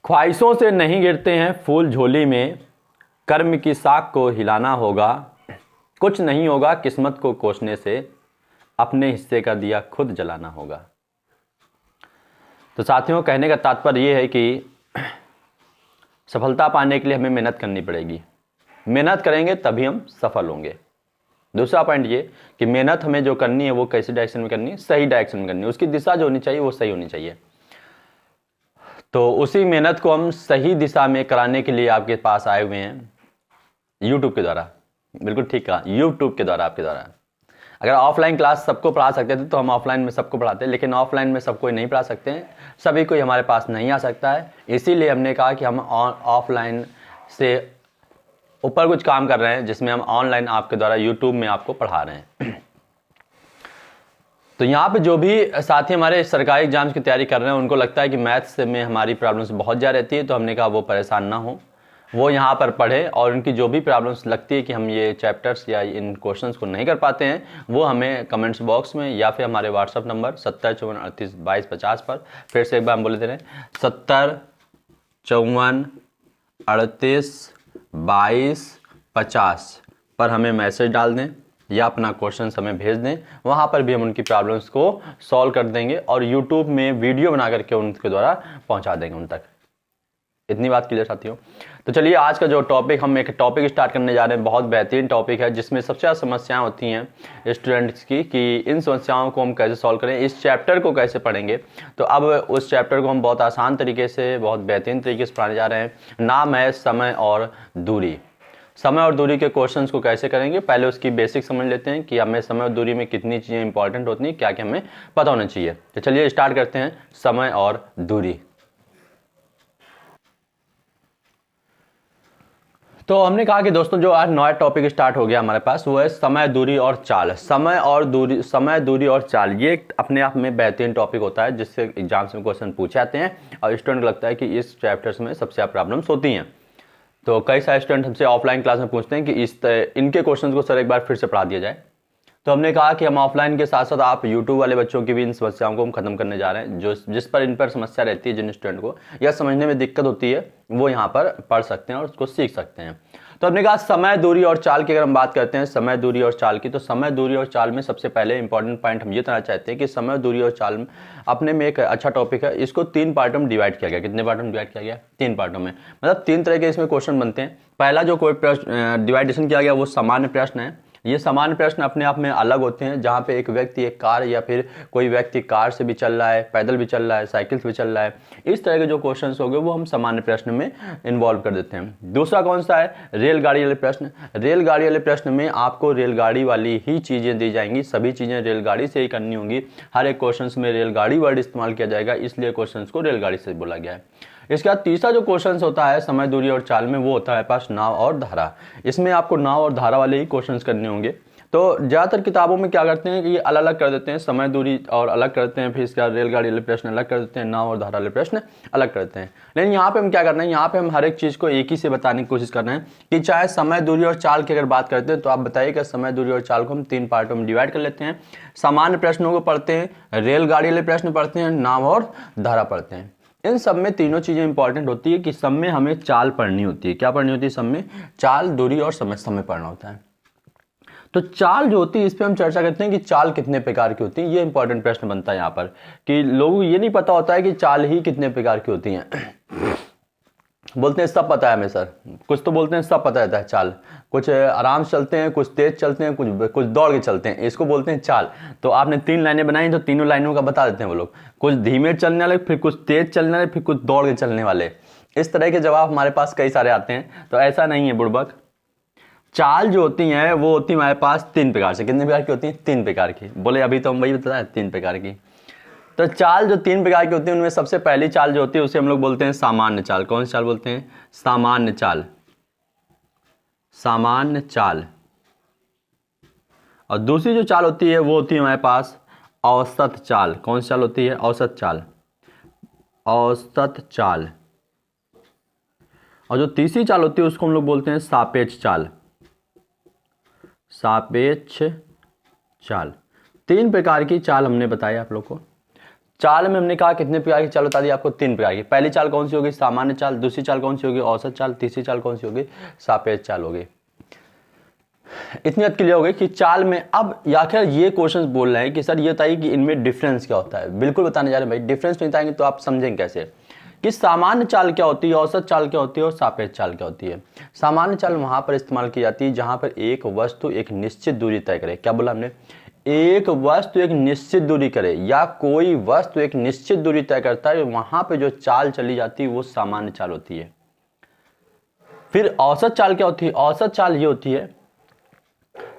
ख्वाहिशों से नहीं गिरते हैं फूल झोली में, कर्म की साख को हिलाना होगा। कुछ नहीं होगा किस्मत को कोसने से, अपने हिस्से का दिया खुद जलाना होगा। तो साथियों, कहने का तात्पर्य ये है कि सफलता पाने के लिए हमें मेहनत करनी पड़ेगी। मेहनत करेंगे तभी हम सफल होंगे। दूसरा पॉइंट ये कि मेहनत हमें जो करनी है वो कैसे डायरेक्शन में करनी है, सही डायरेक्शन में करनी है। उसकी दिशा जो होनी चाहिए वो सही होनी चाहिए। तो उसी मेहनत को हम सही दिशा में कराने के लिए आपके पास आए हुए हैं यूट्यूब के द्वारा। बिल्कुल ठीक कहा, यूट्यूब के द्वारा, आपके द्वारा। अगर ऑफलाइन क्लास सबको पढ़ा सकते थे तो हम ऑफलाइन में सबको पढ़ाते हैं, लेकिन ऑफलाइन में सबको नहीं पढ़ा सकते हैं, सभी कोई हमारे पास नहीं आ सकता है। इसीलिए हमने कहा कि हम ऑफलाइन से ऊपर कुछ काम कर रहे हैं, जिसमें हम ऑनलाइन आपके द्वारा यूट्यूब में आपको पढ़ा रहे हैं। तो यहाँ पे जो भी साथी हमारे सरकारी एग्जाम्स की तैयारी कर रहे हैं, उनको लगता है कि मैथ्स में हमारी प्रॉब्लम्स बहुत ज़्यादा रहती है, तो हमने कहा वो परेशान ना हो, वो यहाँ पर पढ़े और उनकी जो भी प्रॉब्लम्स लगती है कि हम ये चैप्टर्स या इन क्वेश्चंस को नहीं कर पाते हैं, वो हमें कमेंट्स बॉक्स में या फिर हमारे व्हाट्सअप नंबर 7054382250 पर, फिर से एक बार हम बोले दे रहे हैं 7054382250 पर हमें मैसेज डाल दें या अपना क्वेश्चन हमें भेज दें। वहाँ पर भी हम उनकी प्रॉब्लम्स को सॉल्व कर देंगे और यूट्यूब में वीडियो बना करके उनके द्वारा पहुँचा देंगे उन तक। इतनी बात क्लियर साथियों। तो चलिए, आज का जो टॉपिक, हम एक टॉपिक स्टार्ट करने जा रहे हैं, बहुत बेहतरीन टॉपिक है, जिसमें सबसे ज़्यादा समस्याएं होती हैं स्टूडेंट्स की कि इन समस्याओं को हम कैसे सॉल्व करें, इस चैप्टर को कैसे पढ़ेंगे। तो अब उस चैप्टर को हम बहुत आसान तरीके से, बहुत बेहतरीन तरीके से पढ़ाने जा रहे हैं। नाम है समय और दूरी। समय और दूरी के क्वेश्चंस को कैसे करेंगे, पहले उसकी बेसिक समझ लेते हैं कि हमें समय और दूरी में कितनी चीज़ें इंपॉर्टेंट होती हैं, क्या क्या हमें पता होना चाहिए। तो चलिए स्टार्ट करते हैं, समय और दूरी। तो हमने कहा कि दोस्तों, जो आज नया टॉपिक स्टार्ट हो गया हमारे पास, वो है समय, दूरी और चाल। समय और दूरी, समय, दूरी और चाल, ये अपने आप में बेहतरीन टॉपिक होता है, जिससे एग्जाम्स में क्वेश्चन पूछे जाते हैं और स्टूडेंट को लगता है कि इस चैप्टर्स में सबसे ज़्यादा प्रॉब्लम्स होती हैं। तो कई सारे स्टूडेंट हमसे ऑफलाइन क्लास में पूछते हैं कि इनके क्वेश्चन को सर एक बार फिर से पढ़ा दिया जाए। तो हमने कहा कि हम ऑफलाइन के साथ साथ आप यूट्यूब वाले बच्चों की भी इन समस्याओं को हम खत्म करने जा रहे हैं। जिस पर इन पर समस्या रहती है, जिन स्टूडेंट को या समझने में दिक्कत होती है, वो यहाँ पर पढ़ सकते हैं और उसको सीख सकते हैं। तो हमने कहा समय, दूरी और चाल की अगर हम बात करते हैं, समय, दूरी और चाल की, तो समय, दूरी और चाल में सबसे पहले इंपॉर्टेंट पॉइंट हम ये बताना चाहते हैं कि समय, दूरी और चाल में अपने में एक अच्छा टॉपिक है। इसको 3 पार्टों में डिवाइड किया गया। कितने पार्टों में डिवाइड किया गया? 3 पार्टों में। मतलब 3 तरह के इसमें क्वेश्चन बनते हैं। पहला जो कोई प्रश्न डिवाइडेशन किया गया वो सामान्य प्रश्न है। ये सामान्य प्रश्न अपने आप में अलग होते हैं, जहाँ पे एक व्यक्ति एक कार या फिर कोई व्यक्ति कार से भी चल रहा है, पैदल भी चल रहा है, साइकिल से भी चल रहा है, इस तरह के जो क्वेश्चंस हो गए वो हम सामान्य प्रश्न में इन्वॉल्व कर देते हैं। दूसरा कौन सा है? रेलगाड़ी वाले प्रश्न। रेलगाड़ी वाले प्रश्न में आपको रेलगाड़ी वाली ही चीज़ें दी जाएंगी, सभी चीज़ें रेलगाड़ी से ही करनी होंगी। हर एक क्वेश्चन में रेलगाड़ी वर्ड इस्तेमाल किया जाएगा, इसलिए क्वेश्चन को रेलगाड़ी से बोला गया है। इसके बाद तीसरा जो क्वेश्चन होता है समय, दूरी और चाल में, वो होता है पास नाव और धारा। इसमें आपको नाव और धारा वाले ही क्वेश्चन करने होंगे। तो ज़्यादातर किताबों में क्या करते हैं कि ये अलग अलग कर देते हैं, समय, दूरी और अलग करते हैं, फिर इसके बाद रेलगाड़ी वाले प्रश्न अलग कर देते हैं, नाव और धारा वाले प्रश्न अलग करते हैं। लेकिन यहाँ पे हम क्या करना है, यहाँ पे हम हर एक चीज़ को एक ही से बताने की कोशिश करना है कि चाहे समय, दूरी और चाल की अगर बात करते हैं, तो आप बताइएगा समय, दूरी और चाल को हम 3 पार्टों में डिवाइड कर लेते हैं। सामान्य प्रश्नों को पढ़ते हैं, रेलगाड़ी वाले प्रश्न पढ़ते हैं, नाव और धारा पढ़ते हैं। इन सब में तीनों चीज़ें इंपॉर्टेंट होती है कि सब में हमें चाल पढ़नी होती है। क्या पढ़नी होती है? सब में चाल, दूरी और समय पढ़ना होता है। तो चाल जो होती है, इस पे हम चर्चा करते हैं कि चाल कितने प्रकार की होती है। ये इंपॉर्टेंट प्रश्न बनता है यहाँ पर कि लोगों को ये नहीं पता होता है कि चाल ही कितने प्रकार की होती हैं। बोलते हैं सब पता है हमें सर, कुछ तो बोलते हैं सब पता रहता है चाल, कुछ आराम से चलते हैं, कुछ तेज चलते हैं, कुछ दौड़ के चलते हैं, इसको बोलते हैं चाल। तो आपने 3 लाइनें बनाई तो तीनों लाइनों का बता देते हैं वो लोग, कुछ धीमे चलने वाले, फिर कुछ तेज चलने वाले, फिर कुछ दौड़ के चलने वाले। इस तरह के जवाब हमारे पास कई सारे आते हैं। तो ऐसा नहीं है बुड़बक, चाल जो होती हैं वो होती है हमारे पास 3 प्रकार से। कितने प्रकार की होती हैं? 3 प्रकार की। बोले अभी तो हम वही बताया 3 प्रकार की। तो चाल जो 3 प्रकार की होती है, उनमें सबसे पहली चाल जो होती है उसे हम लोग बोलते हैं सामान्य चाल। कौन सी चाल बोलते हैं? सामान्य चाल। सामान्य चाल। और दूसरी जो चाल होती है वो होती है हमारे पास औसत चाल। कौन सी चाल होती है? औसत चाल। औसत चाल। और जो तीसरी चाल होती है उसको हम लोग बोलते हैं सापेक्ष चाल। सापेक्ष चाल। 3 प्रकार की चाल हमने बताया आप लोग को। चाल में हमने कहा कितने प्रकार की चाल बता दी आपको, 3 प्रकार की। पहली चाल कौन सी होगी, सामान्य चाल। दूसरी चाल कौन सी होगी, औसत चाल। तीसरी चाल कौन सी होगी, सापेक्ष चाल होगी। इतनी बात क्लियर हो गई कि चाल में अब आखिर ये क्वेश्चंस बोल रहे हैं कि सर ये बताइए कि इनमें डिफरेंस क्या होता है। बिल्कुल बताने जा रहे हैं भाई, डिफरेंस नहीं बताएंगे तो आप समझेंगे कैसे कि सामान्य चाल क्या होती है, औसत चाल क्या होती है और सापेक्ष चाल क्या होती है। सामान्य चाल वहां पर इस्तेमाल की जाती है जहां पर एक वस्तु एक निश्चित दूरी तय करे। क्या बोला हमने, एक वस्तु एक निश्चित दूरी करे या कोई वस्तु एक निश्चित दूरी तय करता है, वहां पे जो चाल चली जाती है वो सामान्य चाल होती है। फिर औसत चाल क्या होती है, औसत चाल ये होती है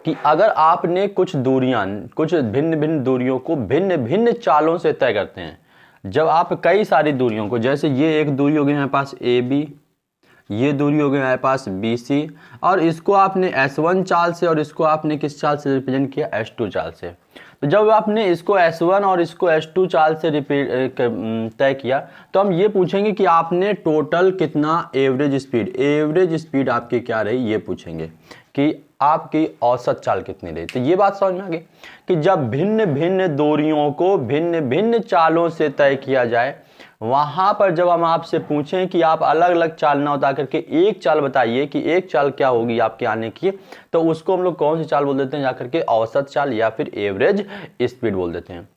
कि अगर आपने कुछ दूरियां, कुछ भिन्न भिन्न दूरियों को भिन्न भिन्न चालों से तय करते हैं। जब आप कई सारी दूरियों को, जैसे ये एक दूरी हो गई हमारे पास AB, ये दूरी हो गई हमारे पास BC, और इसको आपने S1 चाल से और इसको आपने किस चाल से रिप्रेजेंट किया, S2 चाल से। तो जब आपने इसको S1 और इसको S2 चाल से तय किया तो हम ये पूछेंगे कि आपने टोटल कितना एवरेज स्पीड आपकी क्या रही, ये पूछेंगे कि आपकी औसत चाल कितनी रही। तो ये बात समझ में आ गई कि जब भिन्न भिन्न दूरियों को भिन्न भिन्न चालों से तय किया जाए, वहां पर जब हम आपसे पूछें कि आप अलग अलग चाल ना उतार करके एक चाल बताइए कि एक चाल क्या होगी आपके आने की, तो उसको हम लोग कौन सी चाल बोल देते हैं, जाकर के औसत चाल या फिर एवरेज स्पीड बोल देते हैं।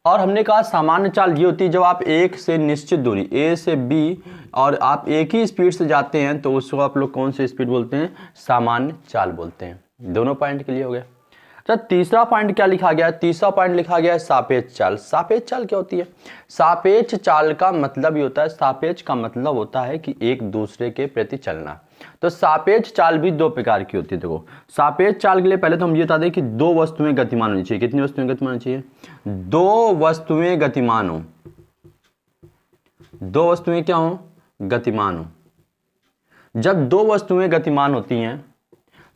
और हमने कहा सामान्य चाल ये होती है जब आप एक से निश्चित दूरी A से B और आप एक ही स्पीड से जाते हैं तो उसको आप लोग कौन सी स्पीड बोलते हैं, सामान्य चाल बोलते हैं। दोनों पॉइंट क्लियर हो गया। अच्छा, तीसरा पॉइंट क्या लिखा गया है, तीसरा पॉइंट लिखा गया है सापेक्ष चाल। सापेक्ष चाल क्या होती है, सापेक्ष चाल का मतलब ये होता है, सापेक्ष का मतलब होता है कि एक दूसरे के प्रति चलना। तो सापेक्ष चाल भी 2 प्रकार की होती है। देखो सापेक्ष चाल के लिए पहले तो हम ये बता दें कि 2 वस्तुएं गतिमान होनी चाहिए। कितनी वस्तुएं गतिमान होनी चाहिए, 2 वस्तुएं गतिमान हो। 2 वस्तुएं क्या हो, गतिमान हो। जब 2 वस्तुएं गतिमान होती हैं,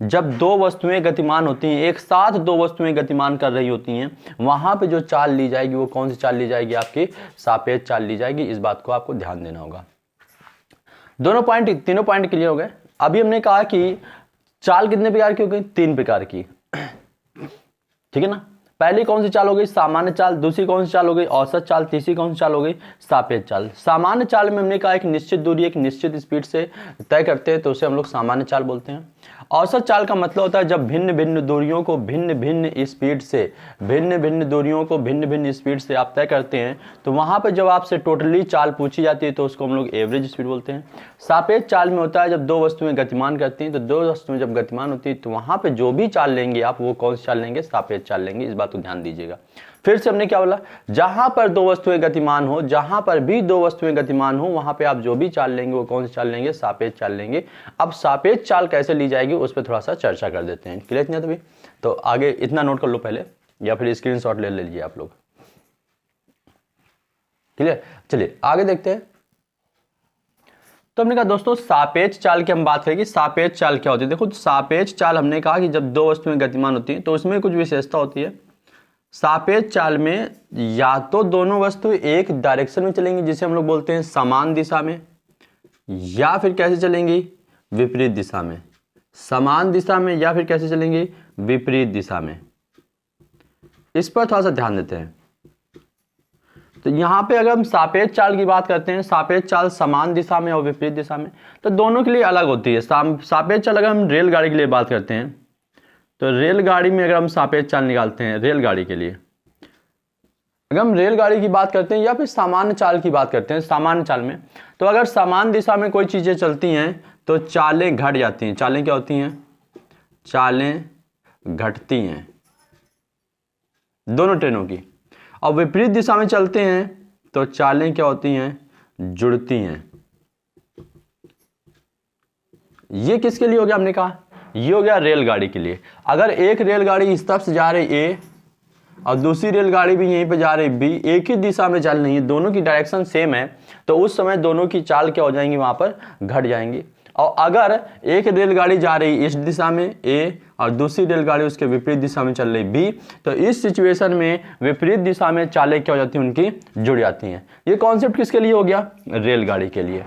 जब 2 वस्तुएं गतिमान होती हैं, एक साथ 2 वस्तुएं गतिमान कर रही होती हैं, वहां पे जो चाल ली जाएगी वो कौन सी चाल ली जाएगी, आपकी सापेक्ष चाल ली जाएगी। इस बात को आपको ध्यान देना होगा। दोनों पॉइंट, तीनों पॉइंट क्लियर हो गए। अभी हमने कहा कि चाल कितने प्रकार की हो गई, 3 प्रकार की, ठीक है ना। पहली कौन सी चाल हो गई, सामान्य चाल। दूसरी कौन सी चाल हो गई, औसत चाल। तीसरी कौन सी चाल हो गई, सापेक्ष चाल। सामान्य चाल में हमने कहा एक निश्चित दूरी एक निश्चित स्पीड से तय करते हैं तो उसे हम लोग सामान्य चाल बोलते हैं। औसत चाल का मतलब होता है जब भिन्न भिन्न दूरियों को भिन्न भिन्न स्पीड से, भिन्न भिन्न दूरियों को भिन्न भिन्न स्पीड से आप तय करते हैं तो वहां पर जब आपसे टोटली चाल पूछी जाती है तो उसको हम लोग एवरेज स्पीड बोलते हैं। सापेक्ष चाल में होता है जब 2 वस्तुएं गतिमान करती हैं, तो 2 वस्तुएं जब गतिमान होती है तो वहां पे जो भी चाल लेंगे आप, वो कौन सी चाल लेंगे, सापेक्ष चाल लेंगे। इस बात को ध्यान दीजिएगा। फिर से हमने क्या बोला, जहां पर 2 वस्तुएं गतिमान हो, जहां पर भी 2 वस्तुएं गतिमान हो, वहां पे आप जो भी चाल लेंगे वो कौन सी चाल लेंगे, सापेक्ष चाल लेंगे। अब सापेक्ष चाल कैसे ली जाएगी उस पर थोड़ा सा चर्चा कर देते हैं। क्लियर नहीं तभी तो आगे इतना नोट कर लो पहले, या फिर स्क्रीनशॉट ले लीजिए आप लोग। क्लियर, चलिए आगे देखते हैं। तो हमने कहा दोस्तों सापेक्ष चाल की हम बात करेंगे। सापेक्ष चाल क्या होती है, देखो सापेक्ष चाल हमने कहा कि जब 2 वस्तुएं गतिमान होती हैं तो उसमें कुछ विशेषता होती है। सापेक्ष चाल में या तो दोनों वस्तु एक डायरेक्शन में चलेंगी जिसे हम लोग बोलते हैं समान दिशा में, या फिर कैसे चलेंगी, विपरीत दिशा में। समान दिशा में या फिर कैसे चलेंगी, विपरीत दिशा में। इस पर थोड़ा सा ध्यान देते हैं। तो यहां पे अगर हम सापेक्ष चाल की बात करते हैं, सापेक्ष चाल समान दिशा में और विपरीत दिशा में, तो दोनों के लिए अलग होती है। सापेक्ष चाल अगर हम रेलगाड़ी के लिए बात करते हैं तो रेलगाड़ी में अगर हम सापेक्ष चाल निकालते हैं, रेलगाड़ी के लिए अगर हम रेलगाड़ी की बात करते हैं या फिर सामान्य चाल की बात करते हैं, सामान्य चाल में तो अगर समान दिशा में कोई चीजें चलती हैं तो चालें घट जाती हैं। चालें क्या होती हैं, चालें घटती हैं दोनों ट्रेनों की। और विपरीत दिशा में चलते हैं तो चालें क्या होती हैं, जुड़ती हैं। ये किसके लिए हो गया, हमने कहा ये हो गया रेलगाड़ी के लिए। अगर एक रेलगाड़ी इस तरफ से जा रही ए और दूसरी रेलगाड़ी भी यहीं पे जा रही बी, एक ही दिशा में चल रही है, दोनों की डायरेक्शन सेम है, तो उस समय दोनों की चाल क्या हो जाएंगी, वहां पर घट जाएंगी। और अगर एक रेलगाड़ी जा रही इस दिशा में ए और दूसरी रेलगाड़ी उसके विपरीत दिशा में चल रही बी, तो इस सिचुएशन में विपरीत दिशा में चालें क्या हो जाती हैं, उनकी जुड़ जाती हैं। ये कॉन्सेप्ट किसके लिए हो गया, रेलगाड़ी के लिए।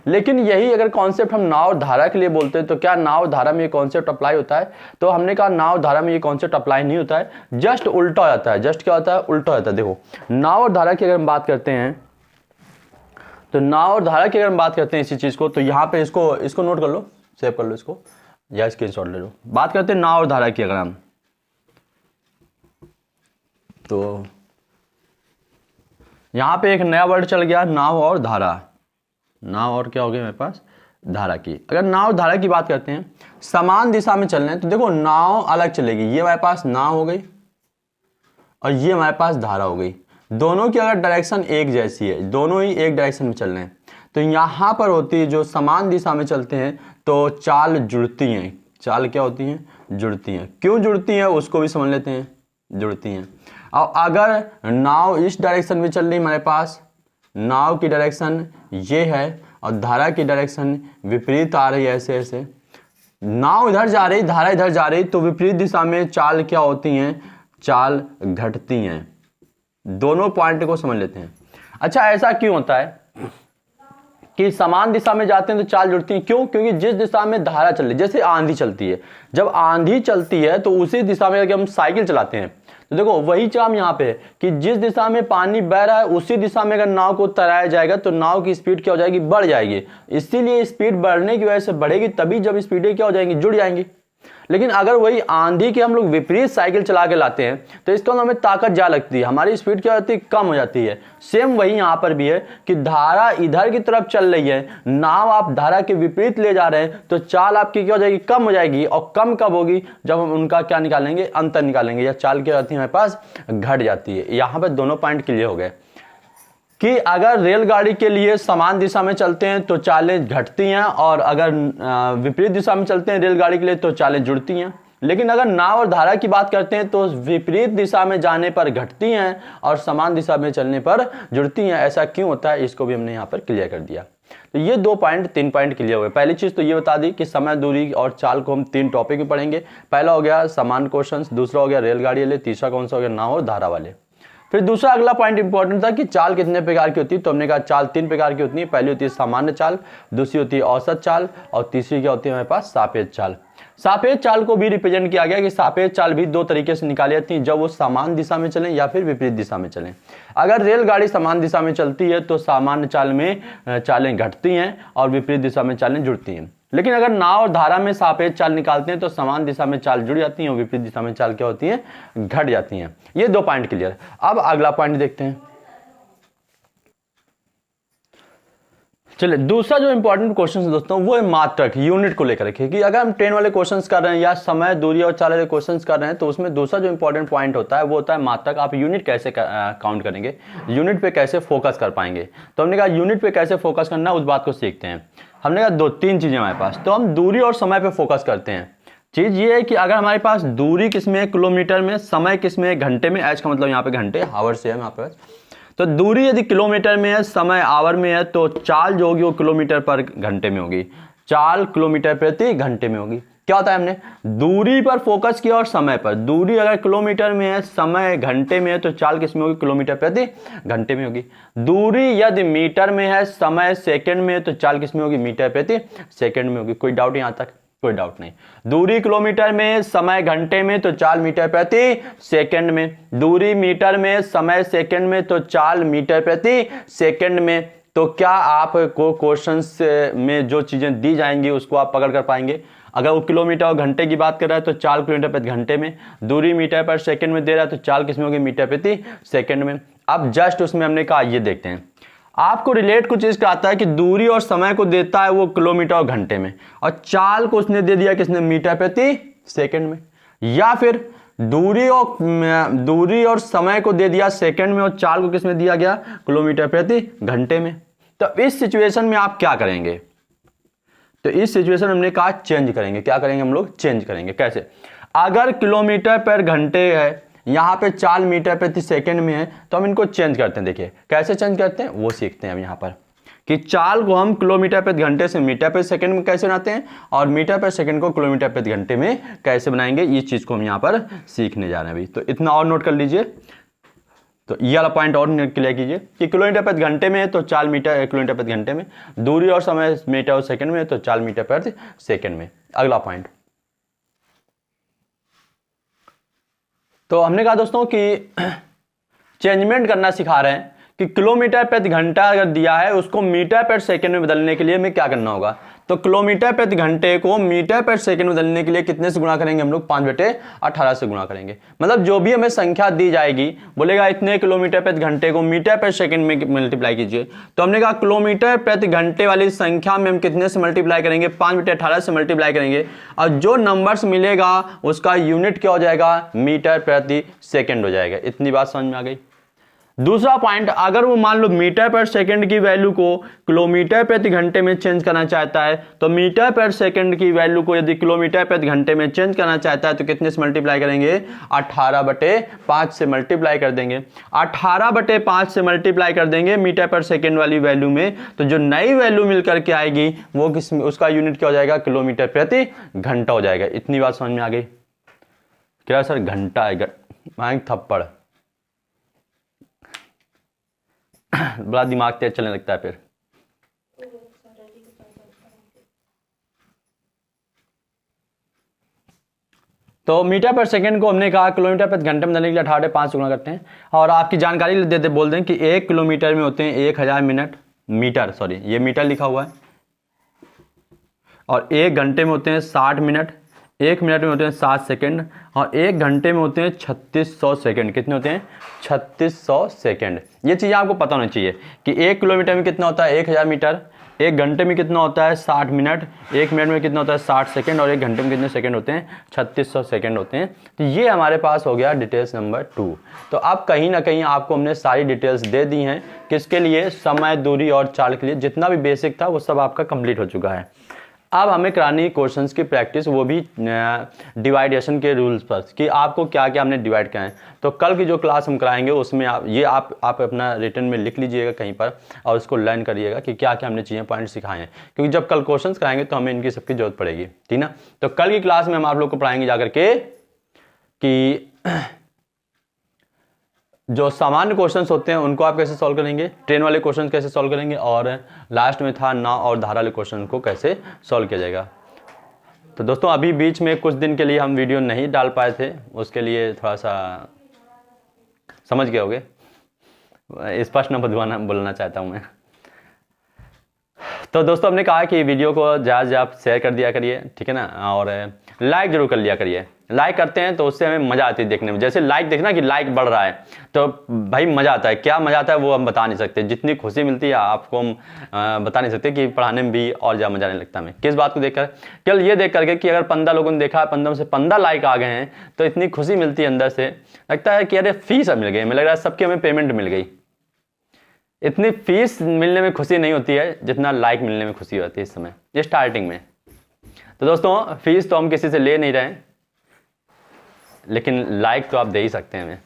लेकिन यही अगर कॉन्सेप्ट हम नाव और धारा के लिए बोलते हैं तो क्या नाव और धारा में ये कॉन्सेप्ट अप्लाई होता है? तो हमने कहा नाव और धारा में ये कॉन्सेप्ट अप्लाई नहीं होता है, जस्ट उल्टा हो जाता है। जस्ट क्या होता है? उल्टा हो जाता है। देखो नाव और धारा की अगर हम बात करते हैं तो नाव और धारा की अगर हम बात करते हैं इसी चीज को, तो यहाँ पे इसको नोट कर लो, सेव कर लो इसको या स्क्रीनशॉट ले लो। बात करते हैं नाव और धारा की अगर हम, तो यहां पे एक नया वर्ड चल गया, नाव और धारा। नाव और क्या हो गया मेरे पास? धारा की। अगर नाव और धारा की बात करते हैं, समान दिशा में चल रहे हैं तो देखो नाव अलग चलेगी, ये हमारे पास नाव हो गई और ये हमारे पास धारा हो गई। दोनों की अगर डायरेक्शन एक जैसी है, दोनों ही एक डायरेक्शन में चल रहे हैं, तो यहां पर होती है जो समान दिशा में चलते हैं तो चाल जुड़ती हैं। चाल क्या होती हैं? जुड़ती हैं। क्यों जुड़ती हैं उसको भी समझ लेते हैं। जुड़ती हैं। और अगर नाव इस डायरेक्शन में चल रही हमारे पास, नाव की डायरेक्शन ये है और धारा की डायरेक्शन विपरीत आ रही है, ऐसे ऐसे नाव इधर जा रही, धारा इधर जा रही, तो विपरीत दिशा में चाल क्या होती हैं? चाल घटती हैं। दोनों पॉइंट को समझ लेते हैं। अच्छा ऐसा क्यों होता है कि समान दिशा में जाते हैं तो चाल जुड़ती है? क्यों? क्योंकि जिस दिशा में धारा चल रही है, जैसे आंधी चलती है, जब आंधी चलती है तो उसी दिशा में अगर हम साइकिल चलाते हैं तो देखो वही काम यहाँ पे है कि जिस दिशा में पानी बह रहा है उसी दिशा में अगर नाव को तैराया जाएगा तो नाव की स्पीड क्या हो जाएगी? बढ़ जाएगी। इसीलिए स्पीड बढ़ने की वजह से बढ़ेगी, तभी जब स्पीडें क्या हो जाएंगी? जुड़ जाएंगी। लेकिन अगर वही आंधी के हम लोग विपरीत साइकिल चला के लाते हैं तो इसका हमें ताकत ज्यादा लगती है, हमारी स्पीड क्या होती है? कम हो जाती है। सेम वही यहां पर भी है कि धारा इधर की तरफ चल रही है, नाव आप धारा के विपरीत ले जा रहे हैं, तो चाल आपकी क्या हो जाएगी? कम हो जाएगी। और कम कब होगी? जब हम उनका क्या निकालेंगे? अंतर निकालेंगे, या चाल क्या होती है हमारे पास? घट जाती है। यहां पर दोनों पॉइंट क्लियर हो गए कि अगर रेलगाड़ी के लिए समान दिशा में चलते हैं तो चालें घटती हैं, और अगर विपरीत दिशा में चलते हैं रेलगाड़ी के लिए तो चालें जुड़ती हैं। लेकिन अगर नाव और धारा की बात करते हैं तो विपरीत दिशा में जाने पर घटती हैं और समान दिशा में चलने पर जुड़ती हैं। ऐसा क्यों होता है इसको भी हमने यहाँ पर क्लियर कर दिया। तो ये 3 पॉइंट क्लियर हो गए। पहली चीज तो ये बता दी कि समय, दूरी और चाल को हम 3 टॉपिक में पढ़ेंगे। पहला हो गया समान क्वेश्चंस, दूसरा हो गया रेलगाड़ी वाले, तीसरा कौन सा हो गया? नाव और धारा वाले। फिर दूसरा अगला पॉइंट इंपॉर्टेंट था कि चाल कितने प्रकार की होती है, तो हमने कहा चाल 3 प्रकार की होती है। पहली होती है सामान्य चाल, दूसरी होती है औसत चाल, और तीसरी क्या होती है हमारे पास? सापेक्ष चाल। सापेक्ष चाल को भी रिप्रेजेंट किया गया कि सापेक्ष चाल भी 2 तरीके से निकाली जाती है, जब वो समान दिशा में चलें या फिर विपरीत दिशा में चलें। अगर रेलगाड़ी समान दिशा में चलती है तो सामान्य चाल में चालें घटती हैं और विपरीत दिशा में चालें जुड़ती हैं। लेकिन अगर नाव और धारा में सापेक्ष चाल निकालते हैं तो समान दिशा में चाल जुड़ जाती है और विपरीत दिशा में चाल क्या होती है? घट जाती हैं। ये 2 पॉइंट क्लियर। अब अगला पॉइंट देखते हैं। चलिए दूसरा जो इंपॉर्टेंट क्वेश्चन है दोस्तों वो है मात्रक, यूनिट को लेकर के, कि अगर हम ट्रेन वाले क्वेश्चंस कर रहे हैं या समय, दूरी और चाल वाले क्वेश्चंस कर रहे हैं तो उसमें दूसरा जो इंपॉर्टेंट पॉइंट होता है वो होता है मात्रक। आप यूनिट कैसे काउंट करेंगे, यूनिट पे कैसे फोकस कर पाएंगे। तो हमने कहा यूनिट पे कैसे फोकस करना उस बात को सीखते हैं। हमने कहा 2-3 चीजें हमारे पास, तो हम दूरी और समय पे फोकस करते हैं। चीज ये है कि अगर हमारे पास दूरी किसमें है? किलोमीटर में। समय किसमें है? घंटे में। एच का मतलब यहाँ पे घंटे, आवर से है यहाँ पे। तो दूरी यदि किलोमीटर में है, समय आवर में है, तो चाल जो होगी वो किलोमीटर पर घंटे में होगी। चाल किलोमीटर प्रति घंटे में होगी। क्या होता है? हमने दूरी पर फोकस किया और समय पर। दूरी अगर किलोमीटर में है, समय घंटे में है, तो चाल किसमें होगी? किलोमीटर प्रति घंटे में होगी। दूरी यदि मीटर में है, समय सेकंड में है, तो चाल किसमें होगी? मीटर प्रति सेकंड में होगी। कोई डाउट यहां तक? कोई डाउट नहीं। दूरी किलोमीटर में, समय घंटे में, तो चाल मीटर प्रति सेकंड में। दूरी मीटर में, समय सेकंड में, तो चाल मीटर प्रति सेकंड में। तो क्या आपको क्वेश्चंस में जो चीजें दी जाएंगी उसको आप पकड़ कर पाएंगे? अगर वो किलोमीटर और घंटे की बात कर रहा है तो चाल किलोमीटर प्रति घंटे में, दूरी मीटर पर सेकंड में दे रहा है तो चाल किसमें होगी? मीटर प्रति सेकंड में। अब जस्ट उसमें हमने कहा ये देखते हैं, आपको रिलेट कुछ चीज कराता है कि दूरी और समय को देता है वो किलोमीटर और घंटे में, और चाल को उसने दे दिया किसने? मीटर प्रति सेकंड में। या फिर दूरी और समय को दे दिया सेकंड में और चाल को किसमें दिया गया? किलोमीटर प्रति घंटे में। तो इस सिचुएशन में आप क्या करेंगे? तो इस सिचुएशन में हमने कहा चेंज करेंगे। क्या करेंगे हम लोग? चेंज करेंगे। कैसे? अगर किलोमीटर पर घंटे है, यहां पे चाल मीटर प्रति सेकंड में है, तो हम इनको चेंज करते हैं। देखिए कैसे चेंज करते हैं वो सीखते हैं हम यहां पर, कि चाल को हम किलोमीटर प्रति घंटे से मीटर प्रति सेकंड में कैसे बनाते हैं और मीटर प्रति सेकंड को किलोमीटर प्रति घंटे में कैसे बनाएंगे। इस चीज को हम यहां पर सीखने जा रहे हैं अभी। तो इतना और नोट कर लीजिए। तो ये वाला पॉइंट और क्लियर कीजिए कि किलोमीटर प्रति घंटे में है तो 4 मीटर किलोमीटर प्रति घंटे में, दूरी और समय मीटर और सेकंड में है तो 4 मीटर प्रति सेकंड में। अगला पॉइंट, तो हमने कहा दोस्तों कि चेंजमेंट करना सिखा रहे हैं कि किलोमीटर प्रति घंटा अगर दिया है उसको मीटर पर सेकंड में बदलने के लिए हमें क्या करना होगा। तो किलोमीटर प्रति घंटे को मीटर पर सेकंड में बदलने के लिए कितने से गुणा करेंगे हम लोग, 5/18 से गुणा करेंगे। मतलब जो भी हमें संख्या दी जाएगी, बोलेगा इतने किलोमीटर प्रति घंटे को मीटर पर सेकंड में मल्टीप्लाई कीजिए, तो हमने कहा किलोमीटर प्रति घंटे वाली संख्या में हम कितने से मल्टीप्लाई करेंगे, 5/18 से मल्टीप्लाई करेंगे, और जो नंबर्स मिलेगा उसका यूनिट क्या हो जाएगा, मीटर प्रति सेकेंड हो जाएगा। इतनी बात समझ में आ गई। दूसरा पॉइंट, अगर वो मान लो मीटर पर सेकंड की वैल्यू को किलोमीटर प्रति घंटे में चेंज करना चाहता है, तो मीटर पर सेकंड की वैल्यू को यदि किलोमीटर प्रति घंटे में चेंज करना चाहता है तो कितने से मल्टीप्लाई करेंगे, 18/5 से मल्टीप्लाई कर देंगे। 18/5 से मल्टीप्लाई कर देंगे मीटर पर सेकंड वाली वैल्यू में, तो जो नई वैल्यू मिल करके आएगी वो उसका यूनिट क्या हो जाएगा, किलोमीटर प्रति घंटा हो जाएगा। इतनी बात समझ में आ गई। क्या सर घंटा है, थप्पड़, बड़ा दिमाग तेज चलने लगता है फिर। तो मीटर पर सेकंड को हमने कहा किलोमीटर प्रति घंटे में बदलने के लिए 18/5 से गुणा करते हैं। और आपकी जानकारी देते बोल दें कि 1 किलोमीटर में होते हैं 1000 मिनट, मीटर सॉरी ये मीटर लिखा हुआ है, और 1 घंटे में होते हैं 60 मिनट, 1 मिनट में होते हैं 7 सेकंड, और 1 घंटे में होते हैं 3600 सेकंड। कितने होते हैं, 3600 सेकंड। ये चीज़ आपको पता होनी चाहिए कि 1 किलोमीटर में कितना होता है, 1000 मीटर, 1 घंटे में कितना होता है 60 मिनट, 1 मिनट में कितना होता है 60 सेकंड, और 1 घंटे में कितने सेकंड होते हैं, 3600 सेकंड होते हैं। तो ये हमारे पास हो गया डिटेल्स नंबर 2। तो अब कहीं ना कहीं आपको हमने सारी डिटेल्स दे दी हैं, किसके लिए, समय, दूरी और चाल के लिए। जितना भी बेसिक था वो सब आपका कंप्लीट हो चुका है। अब हमें करानी क्वेश्चंस की प्रैक्टिस, वो भी डिवाइडेशन के रूल्स पर, कि आपको क्या क्या हमने डिवाइड किया है। तो कल की जो क्लास हम कराएंगे उसमें आप अपना रिटन में लिख लीजिएगा कहीं पर, और उसको लर्न करिएगा कि क्या क्या हमने चीज़ें पॉइंट सिखाए हैं, क्योंकि जब कल क्वेश्चंस कराएंगे तो हमें इनकी सबकी जरूरत पड़ेगी, ठीक ना। तो कल की क्लास में हम आप लोग को पढ़ाएंगे जाकर के कि जो सामान्य क्वेश्चंस होते हैं उनको आप कैसे सॉल्व करेंगे, ट्रेन वाले क्वेश्चंस कैसे सॉल्व करेंगे, और लास्ट में था नाव और धारा वाले क्वेश्चन को कैसे सॉल्व किया जाएगा। तो दोस्तों अभी बीच में कुछ दिन के लिए हम वीडियो नहीं डाल पाए थे, उसके लिए थोड़ा सा समझ गए होगे, स्पष्ट न बोलना चाहता हूँ मैं। तो दोस्तों हमने कहा कि वीडियो को ज़्यादा आप शेयर कर दिया करिए, ठीक है ना, और लाइक जरूर कर लिया करिए। लाइक करते हैं तो उससे हमें मज़ा आती है देखने में। जैसे लाइक देखना कि लाइक बढ़ रहा है तो भाई मज़ा आता है। क्या मज़ा आता है वो हम बता नहीं सकते, जितनी खुशी मिलती है आपको हम बता नहीं सकते, कि पढ़ाने में भी और ज़्यादा मज़ा आने लगता है हमें। किस बात को देखकर, केवल ये देख करके कि अगर 15 लोगों ने देखा, 15 में से 15 लाइक आ गए हैं तो इतनी खुशी मिलती है अंदर से, लगता है कि अरे फीस मिल गई, हमें लग रहा है सबकी हमें पेमेंट मिल गई। इतनी फीस मिलने में खुशी नहीं होती है जितना लाइक मिलने में खुशी होती है इस समय, ये स्टार्टिंग में। तो दोस्तों फीस तो हम किसी से ले नहीं रहे हैं, लेकिन लाइक तो आप दे ही सकते हैं हमें।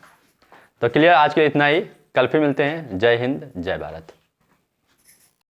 तो क्लियर, आज के इतना ही, कल फिर मिलते हैं। जय हिंद, जय भारत।